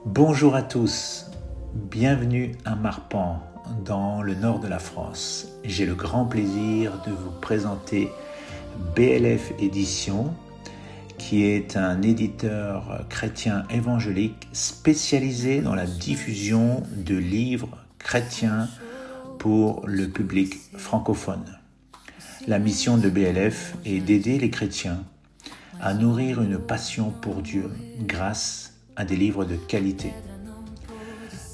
Bonjour à tous, bienvenue à Marpan, dans le nord de la France. J'ai le grand plaisir de vous présenter BLF Éditions, qui est un éditeur chrétien évangélique spécialisé dans la diffusion de livres chrétiens pour le public francophone. La mission de BLF est d'aider les chrétiens à nourrir une passion pour Dieu grâce à des livres de qualité.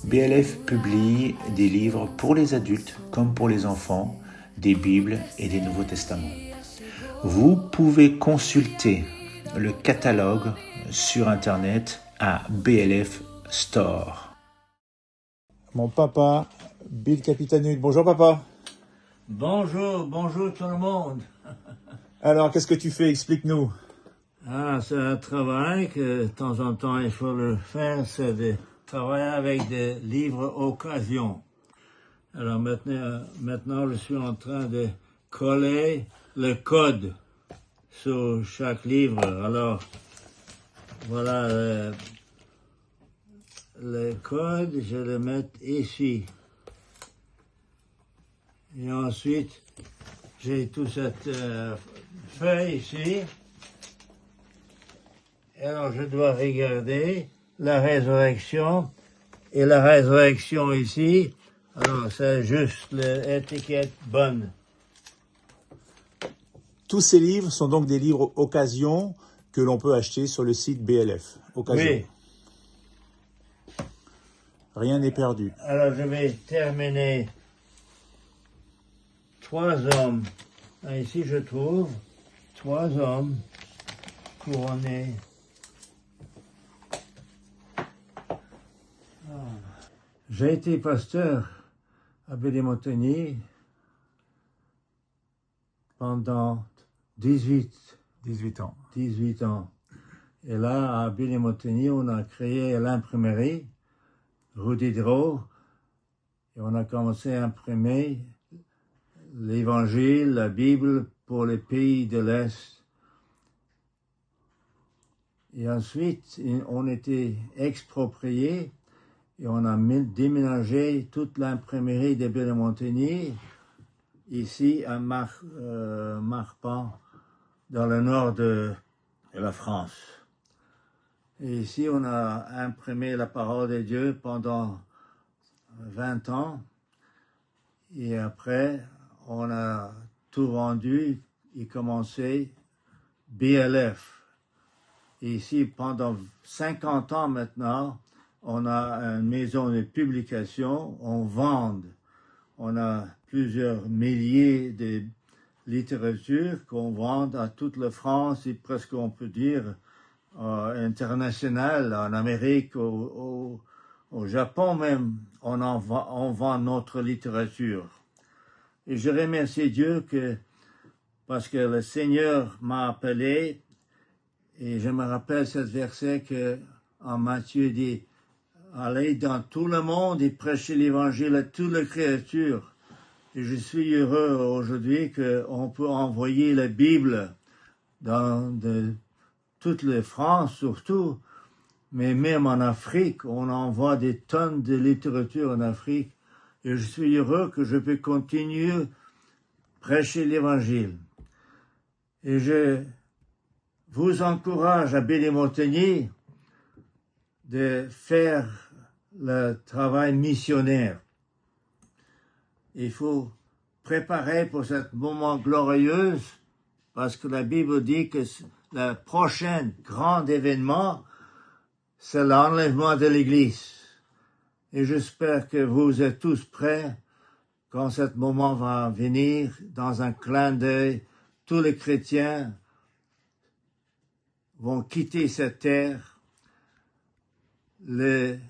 BLF publie des livres pour les adultes comme pour les enfants, des Bibles et des Nouveaux Testaments. Vous pouvez consulter le catalogue sur Internet à BLF Store. Mon papa, Bill Capitanul. Bonjour papa. Bonjour tout le monde. Alors, qu'est-ce que tu fais? Explique-nous. C'est un travail que de temps en temps il faut le faire, c'est de travailler avec des livres occasion. Alors maintenant je suis en train de coller le code sur chaque livre. Alors voilà le code, je le mets ici. Et ensuite j'ai toute cette feuille ici. Alors je dois regarder la résurrection, et la résurrection ici, alors c'est juste l'étiquette bonne. Tous ces livres sont donc des livres occasion que l'on peut acheter sur le site BLF. Occasion. Oui. Rien n'est perdu. Alors je vais terminer 3 hommes. Ici je trouve 3 hommes couronnés. J'ai été pasteur à Baie-des-Montigny pendant 18 ans. Et là, à Baie-des-Montigny, on a créé l'imprimerie, rue Diderot, et on a commencé à imprimer l'Évangile, la Bible pour les pays de l'Est. Et ensuite, on était expropriés. Et on a déménagé toute l'imprimerie de Baie-des-Montigny ici à Marpan, dans le nord de la France. Et ici, on a imprimé la parole de Dieu pendant 20 ans. Et après, on a tout vendu et commencé BLF. Et ici, pendant 50 ans maintenant, on a une maison de publication, on vend. On a plusieurs milliers de littératures qu'on vend à toute la France et presque, on peut dire, international, en Amérique, au Japon même, on vend notre littérature. Et je remercie Dieu parce que le Seigneur m'a appelé, et je me rappelle ce verset que en Matthieu dit, allez dans tout le monde et prêchez l'évangile à toutes les créatures. Et je suis heureux aujourd'hui qu'on peut envoyer la Bible dans toute la France surtout, mais même en Afrique, on envoie des tonnes de littérature en Afrique. Et je suis heureux que je peux continuer à prêcher l'évangile. Et je vous encourage à Baie-des-Montigny de faire le travail missionnaire. Il faut préparer pour ce moment glorieux, parce que la Bible dit que le prochain grand événement, c'est l'enlèvement de l'Église. Et j'espère que vous êtes tous prêts quand ce moment va venir, dans un clin d'œil. Tous les chrétiens vont quitter cette terre. Les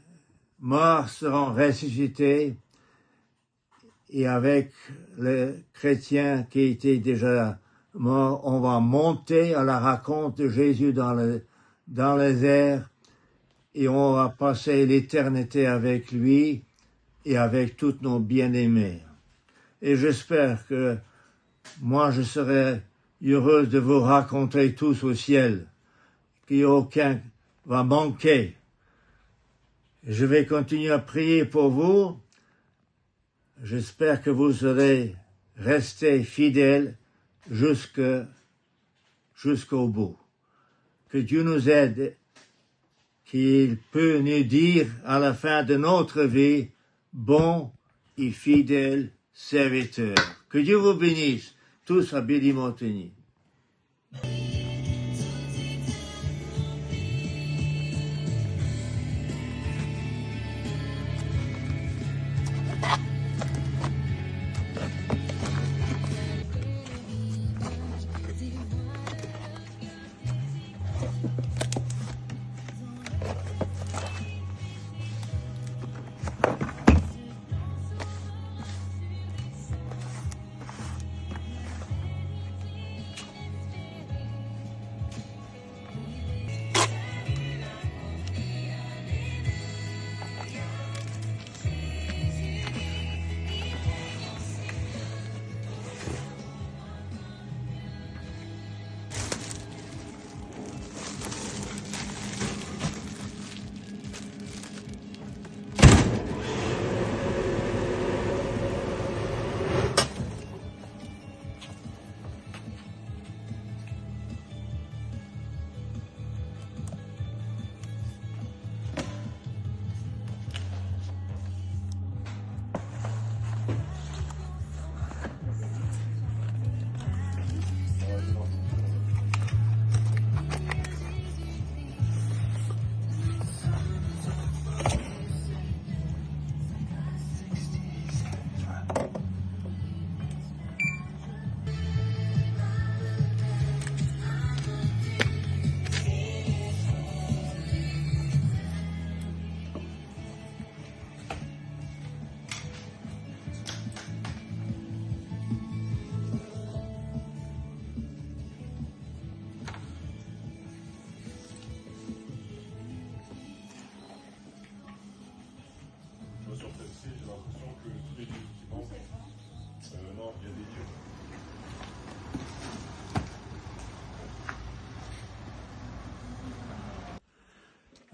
morts seront ressuscités et avec les chrétiens qui étaient déjà morts, on va monter à la rencontre de Jésus dans les airs et on va passer l'éternité avec lui et avec tous nos bien-aimés. Et j'espère que moi je serai heureux de vous rencontrer tous au ciel, qu'aucun va manquer. Je vais continuer à prier pour vous. J'espère que vous serez restés fidèles jusqu'au bout. Que Dieu nous aide, qu'il peut nous dire à la fin de notre vie, bon et fidèle serviteur. Que Dieu vous bénisse, tous à Billy Montagny.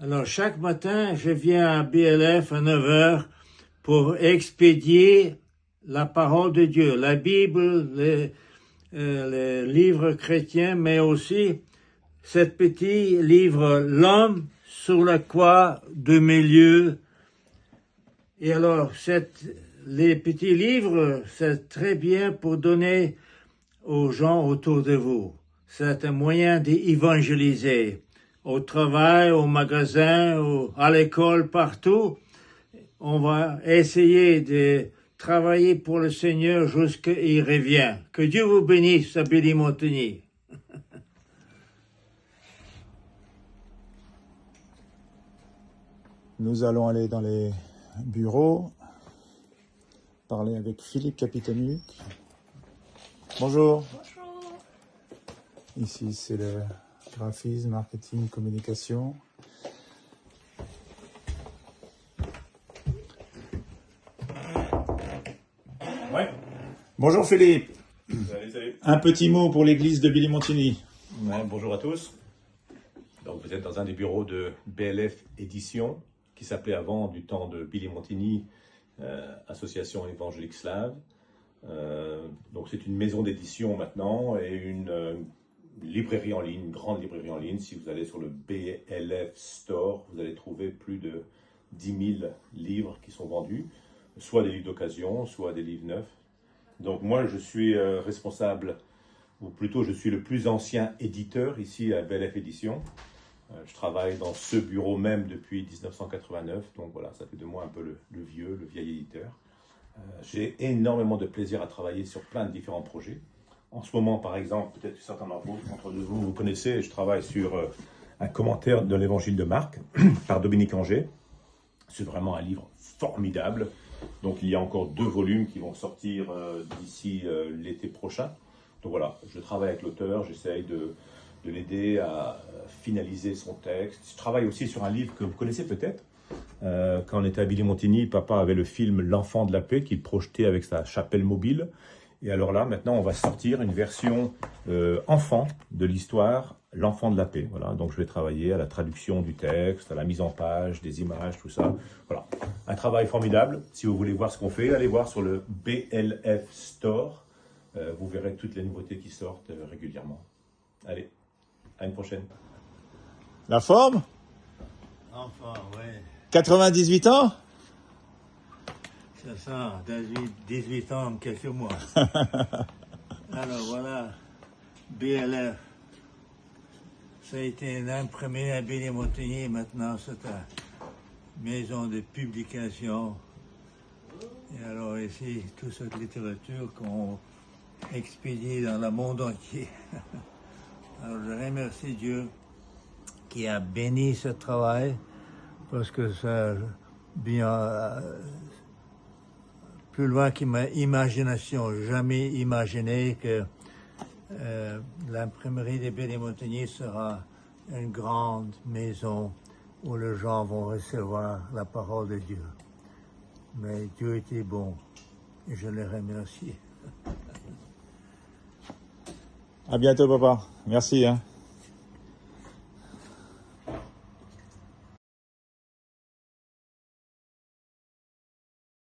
Alors, chaque matin, je viens à BLF à 9 heures pour expédier la parole de Dieu, la Bible, les livres chrétiens, mais aussi ce petit livre, L'homme sur la croix de milieu. Et alors, les petits livres, c'est très bien pour donner aux gens autour de vous. C'est un moyen d'évangéliser. Au travail, au magasin, à l'école, partout, on va essayer de travailler pour le Seigneur jusqu'à il revient. Que Dieu vous bénisse à Billy Montagny. Nous allons aller dans les bureaux, parler avec Philippe Capitanuc. Bonjour. Bonjour. Ici, c'est le graphisme, marketing, communication. Ouais. Bonjour Philippe. Salut. Un petit mot pour l'église de Billy Montagny. Ouais, bonjour à tous. Donc vous êtes dans un des bureaux de BLF Édition, qui s'appelait avant, du temps de Billy Montagny, Association évangélique slave. Donc c'est une maison d'édition maintenant et une librairie en ligne, une grande librairie en ligne. Si vous allez sur le BLF Store, vous allez trouver plus de 10 000 livres qui sont vendus, soit des livres d'occasion, soit des livres neufs. Donc moi je suis responsable, ou plutôt je suis le plus ancien éditeur ici à BLF Édition. Je travaille dans ce bureau même depuis 1989, donc voilà, ça fait de moi un peu le vieil éditeur. J'ai énormément de plaisir à travailler sur plein de différents projets. En ce moment, par exemple, peut-être que certains d'entre vous, vous connaissez, je travaille sur un commentaire de l'évangile de Marc par Dominique Angers. C'est vraiment un livre formidable. Donc il y a encore 2 volumes qui vont sortir d'ici l'été prochain. Donc voilà, je travaille avec l'auteur, j'essaye de l'aider à finaliser son texte. Je travaille aussi sur un livre que vous connaissez peut-être. Quand on était à Billy Montagny, papa avait le film L'Enfant de la Paix qu'il projetait avec sa chapelle mobile. Et alors là, maintenant, on va sortir une version enfant de l'histoire l'enfant de la paix. Voilà, donc je vais travailler à la traduction du texte, à la mise en page, des images, tout ça. Voilà, un travail formidable. Si vous voulez voir ce qu'on fait, allez voir sur le BLF Store. Vous verrez toutes les nouveautés qui sortent régulièrement. Allez, à une prochaine. La forme? Enfin, ouais. 98 ans? C'est ça, 18 ans en quelques mois. Alors voilà, BLF. Ça a été imprimé à Billy-Montigny, maintenant c'est une maison de publication. Et alors ici, toute cette littérature qu'on expédie dans le monde entier. Alors je remercie Dieu qui a béni ce travail, parce que ça bien plus loin que ma imagination, jamais imaginé que l'imprimerie de Billy-Montigny sera une grande maison où les gens vont recevoir la parole de Dieu. Mais Dieu était bon et je le remercie. À bientôt, papa. Merci, hein.